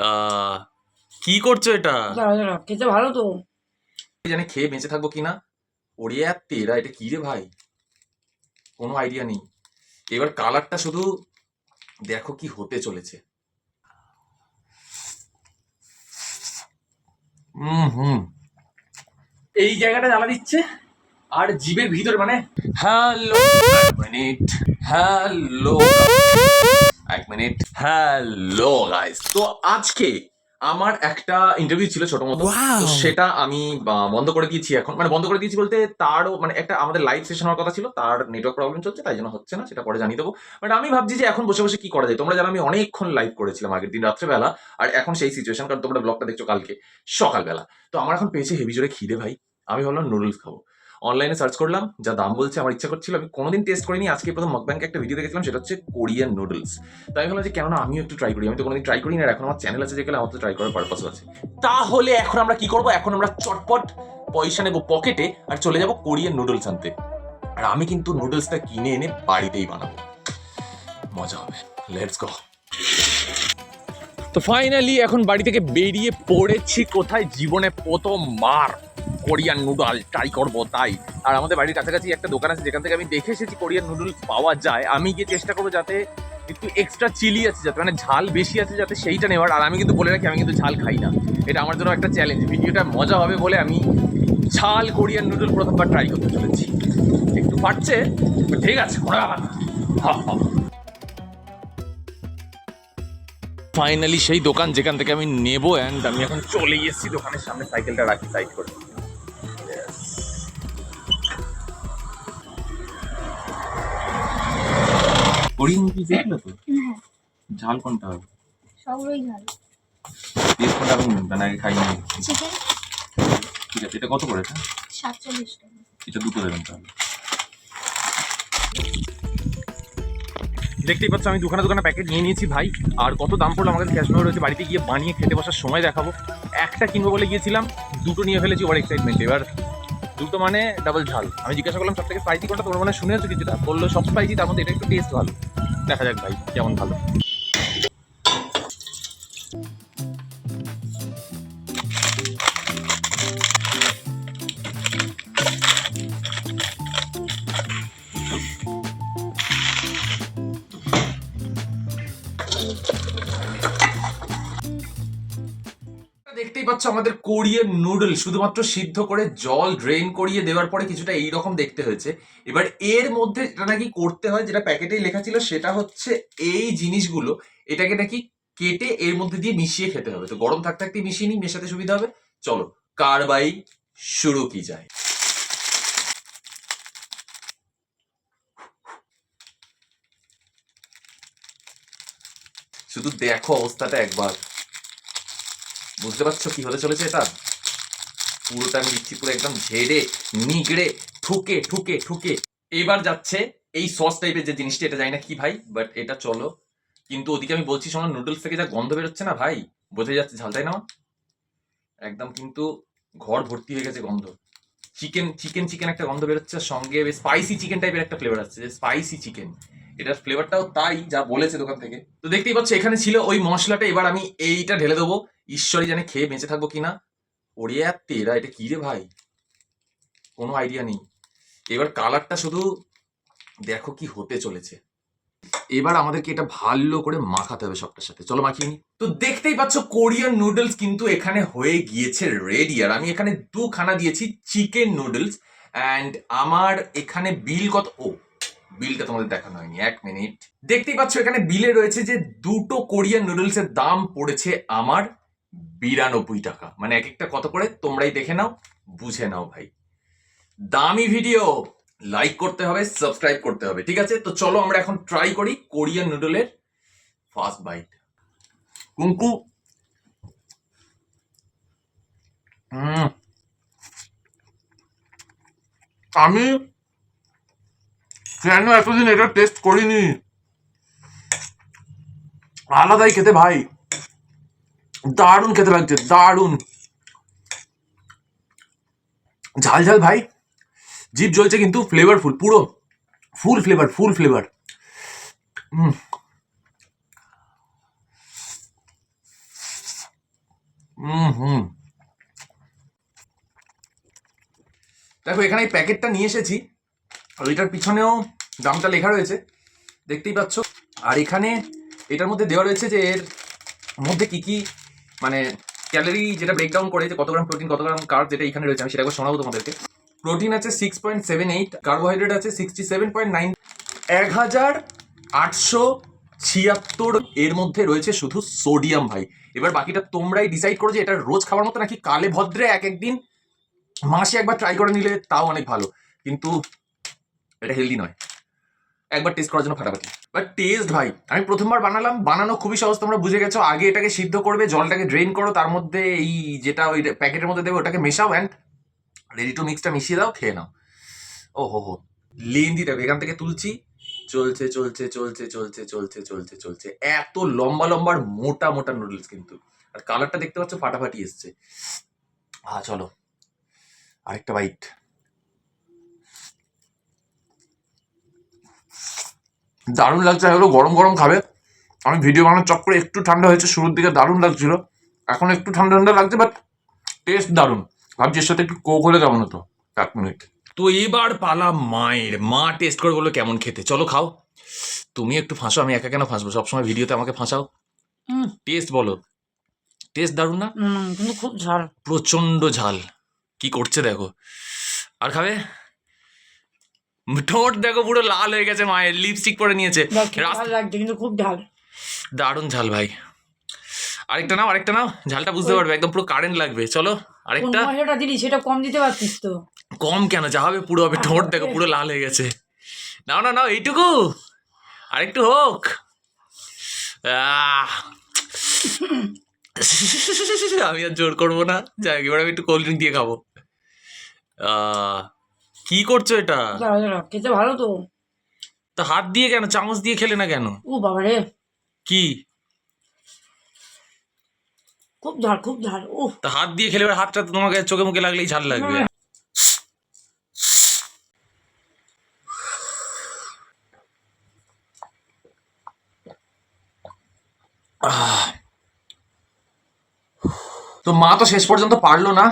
আহ কি করছো এটা? দাঁড়া দাঁড়া, খেতে ভালো তো। জানি খেয়ে বেঁচে থাকবো কিনা। ওরিয়া তেরা, এটা কি রে ভাই? কোনো আইডিয়া নেই। এবার কালারটা শুধু দেখো কি হতে চলেছে। হুম, এই জায়গাটা জ্বালা দিচ্ছে আর জিভের ভিতরে মানে হ্যালো, এক মিনিট, হ্যালো, এক মিনিট, হ্যালো গাইস। তো আজকে আমার একটা ইন্টারভিউ ছিল ছোট মতো, তো সেটা আমি বন্ধ করে দিয়েছি এখন। মানে বন্ধ করে দিয়েছি বলতে, তারও মানে একটা আমাদের লাইভ সেশন হওয়ার কথা ছিল, তার নেটওয়ার্ক প্রবলেম চলছে, তাই জন্য হচ্ছে না, সেটা পরে জানিয়ে দেবো। বাট আমি ভাবছি যে এখন বসে বসে কি করা যায়। তোমরা জানো আমি অনেকক্ষণ লাইভ করেছিলাম আগের দিন রাত্রেবেলা, আর এখন সেই সিচুয়েশন, কারণ তোমরা ব্লগটা দেখছো কালকে সকালবেলা। তো আমার এখন পেয়েছে হেভি জোরে খিদে ভাই। আমি ভাবলাম নুডলস খাবো। অনলাইনে সার্চ করলাম, যা দাম বলছে আমার ইচ্ছা করছিল। আমি কোনোদিন টেস্ট করিনি, আজকে প্রথম মকব্যাংকে একটা ভিডিও দেখেছিলাম, সেটা হচ্ছে কোরিয়ান নুডলস। তাই আমি ভাবলাম যে কেননা আমিও একটু ট্রাই করি। আমি তো কোনোদিন ট্রাই করিনি, আর এখন আমার চ্যানেল আছে যেগুলো আমার তো ট্রাই করার পারপাসও আছে। তাহলে এখন আমরা কি করবো? এখন আমরা চটপট পয়সা নেবো পকেটে আর চলে যাবো কোরিয়ান নুডলস আনতে। আর আমি কিন্তু নুডলসটা কিনে এনে বাড়িতেই বানাবো, মজা হবে। Let's go. তো ফাইনালি এখন বাড়ি থেকে বেরিয়ে পড়েছি। কোথায়? জীবনে প্রথমবার কোরিয়ান নুডল ট্রাই করবো তাই। আর আমাদের বাড়ির কাছাকাছি একটা দোকান আছে যেখান থেকে আমি দেখে এসেছি কোরিয়ান নুডলস পাওয়া যায়। আমি গিয়ে চেষ্টা করবো যাতে একটু এক্সট্রা চিলি আছে, যাতে মানে ঝাল বেশি আছে, যাতে সেইটা নেওয়ার। আর আমি কিন্তু বলে রাখি, আমি কিন্তু ঝাল খাই না। এটা আমার জন্য একটা চ্যালেঞ্জ। ভিডিওটা মজা হবে বলে আমি ঝাল কোরিয়ান নুডল প্রথমবার ট্রাই করতে চলেছি। একটু পারছে, ঠিক আছে, কোনো ব্যাপার না। ফাইনালি সেই দোকান যেখান থেকে আমি নেবো, অ্যান্ড আমি এখন চলে এসেছি দোকানের সামনে। সাইকেলটা রাখি সাইড করে। কোরিয়ান নুডলস দেখলো তো? ঝাল কোনটা হবে? সবই ঝাল। টেস্ট কোনটা আমি মানে আগে খাইনি। চিকেন ঠিক আছে, এটা কত করে? 47 টাকা। এটা দুটো দেবেন তাহলে। দেখতেই পাচ্ছ আমি দোকানে প্যাকেট নিয়ে নিয়েছি ভাই। আর কত দাম পড়লো আমাদের ক্যাশ মেমো রয়েছে, বাড়িতে গিয়ে বানিয়ে খেতে বসার সময় দেখাবো। একটা কিনবো বলে গিয়েছিলাম, দুটো নিয়ে ফেলেছি, ওভার এক্সাইটমেন্ট। এবার দুটো মানে ডাবল ঝাল। আমি জিজ্ঞাসা করলাম সব থেকে স্পাইসি কোনটা, তোমরা মানে শুনে আছো কিছুটা, বললো সব স্পাইসি, তার মধ্যে এটা একটু টেস্ট ভালো। দেখা যাক ভাই কেমন ভালো। দেখতেই পাচ্ছ আমাদের কোরিয়ান নুডল শুধুমাত্র সিদ্ধ করে জল ড্রেন করিয়ে দেওয়ার পরে কিছুটা এইরকম দেখতে হয়েছে। এবার এর মধ্যে যেটা নাকি করতে হয়, যেটা প্যাকেটেই লেখা ছিল, সেটা হচ্ছে এই জিনিসগুলো এটাকে নাকি কেটে এর মধ্যে দিয়ে মিশিয়ে খেতে হবে। তো গরম থাকতে থাকতে মিশিয়ে নিই, মেশাতে সুবিধা হবে। চলো কারবাই শুরু কি যায়। শুধু দেখো অবস্থাটা একবার, বুঝতে পারছো কি হতে চলেছে এটা? পুরোটা আমি দিচ্ছি, পুরো একদম ঝেড়ে নিগড়ে ঠুকে ঠুকে ঠুকে। এবার যাচ্ছে এই সস টাইপের যে জিনিসটা, এটা জানি না কি ভাই, বাট এটা চলো। কিন্তু ওদিকে আমি বলছি শোনো, নুডলস থেকে যা গন্ধ বেরোচ্ছে না ভাই, বোঝা যাচ্ছে ঝাল, তাই না? একদম কিন্তু ঘর ভর্তি হয়ে গেছে গন্ধ। চিকেন চিকেন চিকেন একটা গন্ধ বেরোচ্ছে, সঙ্গে স্পাইসি চিকেন টাইপের একটা ফ্লেভার আসছে, যে স্পাইসি চিকেন। এটার ফ্লেভারটাও তাই যা বলেছে দোকান থেকে। তো দেখতেই পাচ্ছ এখানে ছিল ওই মশলাটা। এবার আমি এইটা ঢেলে দেবো। ঈশ্বরই জানে খেয়ে বেঁচে থাকবো কিনা। ওরিয়া তেরা, এটা কি রে ভাই? কোনো আইডিয়া নেই। এবার কালারটা শুধু দেখো কি হতে চলেছে। এবার আমাদেরকে এটা ভালো করে মাখাতে হবে সবটার সাথে। চলো মাখিয়ে নিই। তো দেখতেই পাচ্ছ কোরিয়ান নুডলস কিন্তু এখানে হয়ে গিয়েছে রেডি। আর আমি এখানে দুখানা দিয়েছি চিকেন নুডলস। অ্যান্ড আমার এখানে বিল কত? ও, বিলটা তোমাদের দেখানো হয়নি, এক মিনিট। দেখতেই পাচ্ছ এখানে বিলে রয়েছে যে দুটো কোরিয়ান নুডলসের দাম পড়েছে আমার 92 টাকা। মানে এক একটা কত করে তোমরাই দেখে নাও, বুঝে নাও ভাই। দামি ভিডিও, লাইক করতে হবে, সাবস্ক্রাইব করতে হবে, ঠিক আছে? তো চলো আমরা এখন ট্রাই করি কোরিয়ান নুডলের ফার্স্ট বাইট। কুঙ্কু, আমি কেন এতদিন এটা টেস্ট করিনি। আলাদাই খেতে ভাই, দারুণ খেতে লাগছে, দারুণ ঝাল ঝাল ভাই। জিভ জ্বলছে কিন্তু ফ্লেভারফুল, পুরো ফুল ফ্লেভার, ফুল ফ্লেভার। হুম। দেখো এখানে এই প্যাকেটটা নিয়ে এসেছি, আর এটার পিছনেও দামটা লেখা রয়েছে, দেখতেই পাচ্ছ। আর এখানে এটার মধ্যে দেওয়া রয়েছে যে এর মধ্যে কি কি মানে ক্যালোরি যেটা ব্রেকডাউন করে, যে কত গ্রাম প্রোটিন কত গ্রাম কার্ব, যেটা এখানে রয়েছে আমি সেটা একবার শোনাবো তোমাদেরকে। প্রোটিন আছে 6.78, কার্বোহাইড্রেট আছে 67.9, 1876 এর মধ্যে রয়েছে শুধু সোডিয়াম ভাই। এবার বাকিটা তোমরাই ডিসাইড করো যে এটা রোজ খাওয়ার মতো নাকি কালে ভদ্রে এক একদিন মাসে একবার ট্রাই করে নিলে তাও অনেক ভালো, কিন্তু এটা হেলদি নয়। একবার টেস্ট করার জন্য ফাটাফাটি। বাট টেস্ট ভাই, আমি প্রথমবার বানালাম, বানানো খুবই সহজ, তোমরা বুঝে গেছো। আগে এটাকে সিদ্ধ করবে, জলটাকে ড্রেন করো, তার মধ্যে এই যেটা ওই প্যাকেটের মধ্যে দেবে ওটাকে মেশাও, অ্যান্ড রেডি টু মিক্সটা মিশিয়ে দাও, খেয়ে নাও। ও হো লেন্দি দেখো, এখান থেকে তুলছি, চলছে চলছে চলছে চলছে চলছে চলছে চলছে, এত লম্বা লম্বা আর মোটা মোটা নুডলস কিন্তু, আর কালারটা দেখতে পাচ্ছ ফাটাফাটি এসছে। চলো আরেকটা বাইট। দারুণ লাগছে, এগুলো গরম গরম খাবে। আমি ভিডিও বানানোর চক্করে একটু ঠান্ডা হয়েছে, শুরুর দিকে দারুণ লাগছিল, এখন একটু ঠান্ডা ঠান্ডা লাগছে, বাট টেস্ট দারুণ। ভাবছি এর সাথে একটু কোক হলে কেমন হতো। 1 মিনিট। তো এবার পালা মায়ের, মা টেস্ট করে বললো কেমন খেতে, চলো খাও। তুমি একটু ফাঁসো, আমি একা কেন ফাঁসবো, সবসময় ভিডিওতে আমাকে ফাঁসাও। টেস্ট বলো, টেস্ট দারুণ না? কিন্তু খুব ঝাল, প্রচন্ড ঝাল। কি করছে দেখো, আর খাবে? ঠোঁট দেখো পুরো লাল হয়ে গেছে মায়ের, লিপস্টিক পরে নিয়েছে। ভালো লাগছে কিন্তু খুব ঝাল, দারুণ ঝাল ভাই। আরেকটা নাও, আরেকটা নাও, ঝালটা বুঝতে পারবে, একদম পুরো কারেন্ট লাগবে। চলো আরেকটা। মশলাটা দিলি সেটা কম দিতে পারতিস তো। কম কেন, যা হবে পুরো হবে। ঠোঁট দেখো পুরো লাল হয়ে গেছে। নাও না নাও, এইটুকু আরেকটু হোক। আমি আর জোর করবো না, যাই এবার আমি একটু কোল্ড ড্রিঙ্ক দিয়ে খাবো। কি করছো এটা? খেতে ভালো তো। তা হাত দিয়ে কেন, চামচ দিয়ে খেলে না কেন? ও বাবা রে, কি খুব ঝাল খুব ঝাল। ও তা হাত দিয়ে খেলে, এবার হাতটা তোমাকে চোখে মুখে লাগলেই ঝাল লাগবে। তো মা তো শেষ পর্যন্ত পারলো না,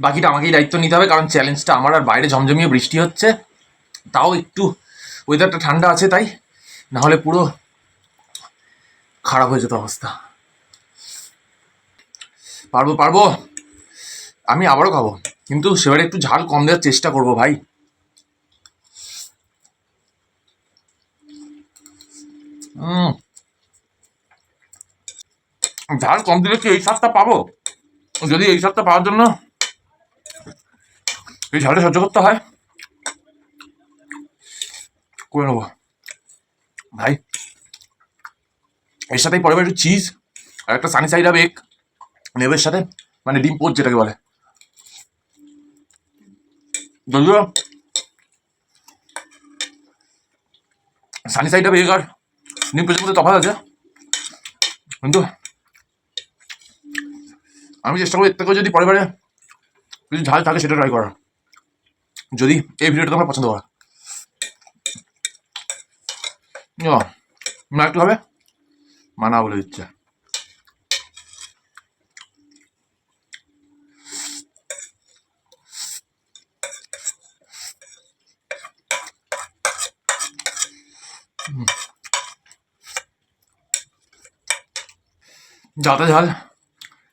বাকিটা আমাকেই দায়িত্ব নিতে হবে, কারণ চ্যালেঞ্জটা আমার। আর বাইরে ঝমঝমিয়ে বৃষ্টি হচ্ছে, তাও একটু ওয়েদারটা ঠান্ডা আছে তাই, না হলে পুরো খারাপ হয়ে যেত অবস্থা। পারবো পারবো, আমি আবারও খাবো, কিন্তু সেবারে একটু ঝাল কম দেওয়ার চেষ্টা করবো ভাই। ঝাল কম দিলে কি এই স্বাদটা পাবো? যদি এই স্বাদটা পাওয়ার জন্য এই ঝালটা সহ্য করতে হয়, করে নেবো ভাই। এর সাথে পরে একটু চিজ আর একটা সানি সাইড আপ এগ নেবে এর সাথে, মানে ডিম পোচ যেটাকে বলে। যদিও সানি সাইড আপ এগ আর ডিম পোচের মধ্যে তফাৎ আছে, কিন্তু আমি চেষ্টা করি এর থেকেও যদি পরে কিছু ঝাল থাকে সেটা ট্রাই করার, যদি এই ভিডিওটা তোমরা পছন্দ করো। না একটু হবে, মানা বলে দিচ্ছে। যাতে ঝাল,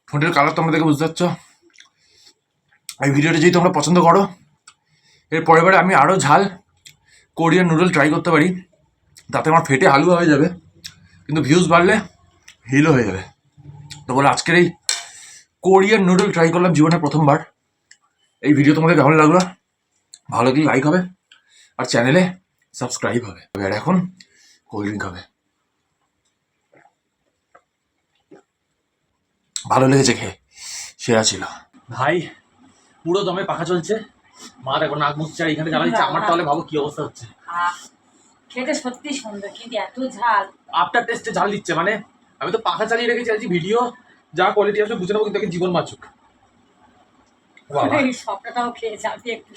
ঠোঁটের কালার তোমরা দেখে বুঝতে পারছো। এই ভিডিওটা যদি তোমরা পছন্দ করো, এর পরের বারে আমি আরও ঝাল কোরিয়ান নুডল ট্রাই করতে পারি, তাতে আমার ফেটে হালুয়া হয়ে যাবে, কিন্তু ভিউজ বাড়লে হিলও হয়ে যাবে। তো বলে আজকের এই কোরিয়ান নুডল ট্রাই করলাম জীবনে প্রথমবার। এই ভিডিও তোমাদের কেমন লাগলো? ভালো লাগলে লাইক হবে, আর চ্যানেলে সাবস্ক্রাইব হবে, আর এখন কোল্ড ড্রিঙ্ক হবে। ভালো লেগেছে খেয়ে, সেরা ছিল ভাই। পুরো দমে পাখা চলছে, মা দেখো নাক মুখ চাই এখানে জ্বালা দিচ্ছে, আমার তাহলে ভাবো কি অবস্থা হচ্ছে। খেতে সত্যি সুন্দর, কিন্তু এত ঝাল। আফটার টেস্টে ঝাল দিচ্ছে, মানে আমি তো পাখা চালিয়ে রেখেছি, আজকে ভিডিও যা কোয়ালিটি আসবে বুঝে নেবো, কিন্তু তাকে জীবন বাঁচুক। সবটাও খেয়ে যাবে একটু।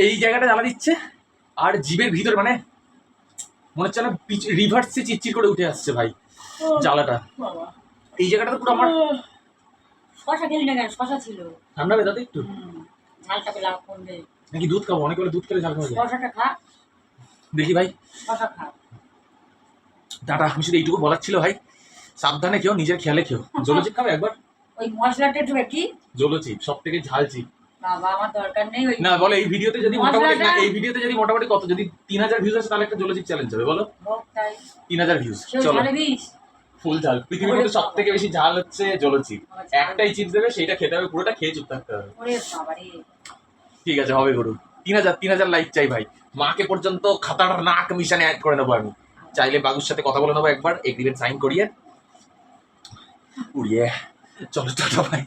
এই জায়গাটা জ্বালা দিচ্ছে, আর জিভের ভিতরে মানে মনে হচ্ছে না রিভার্সে চিরচির করে উঠে আসছে ভাই জ্বালাটা। এই জায়গাটা তো পুরো আমার শশা খেলি না কেন? শশা ছিল। ঠান্ডা হবে দাদা একটু, ঝালটা পেলে লাভ কমবে। নাকি দুধ খাবো? অনেক বলে দুধ খেলে ঝাল খাওয়া যায়। শশাটা খা, দেখি ভাই, শশা খা। দাদা আমি শুধু এইটুকু বলার ছিল ভাই, সাবধানে খেও, নিজের খেয়ালে খেও। জলো চিপ খাবে একবার? ওই মশলাটা একটু কি? জলো চিপ সব থেকে ঝাল চিপ। বাবা আমার দরকার নেই ওই। না বলে এই ভিডিওতে যদি মোটামুটি, না মশলাটা- এই ভিডিওতে যদি মোটামুটি কত, যদি 3000 ভিউজ আসে তাহলে একটা জলো চিপ চ্যালেঞ্জ হবে, বলো? হোক তাই। 3000 ভিউজ, সেও চলো। ঝালে বিষ। ফুল ঝাল, পৃথিবীর মধ্যে সব থেকে বেশি ঝাল হচ্ছে জলো চিপ। একটাই চিপ দেবে, সেইটা খেতে হবে, পুরোটা খেয়ে চুপ থাকতে হবে। ওরে বাবারে। ঠিক আছে, হবে গুরু। 3000 লাইক চাই ভাই। মাকে পর্যন্ত খাতার নাক মিশানে অ্যাড করে নেবো আমি। চাইলে বাবুর সাথে কথা বলে নেবো একবার, এগ্রিমেন্ট সাইন করিয়ে উড়িয়ে। চলো টাটা ভাই।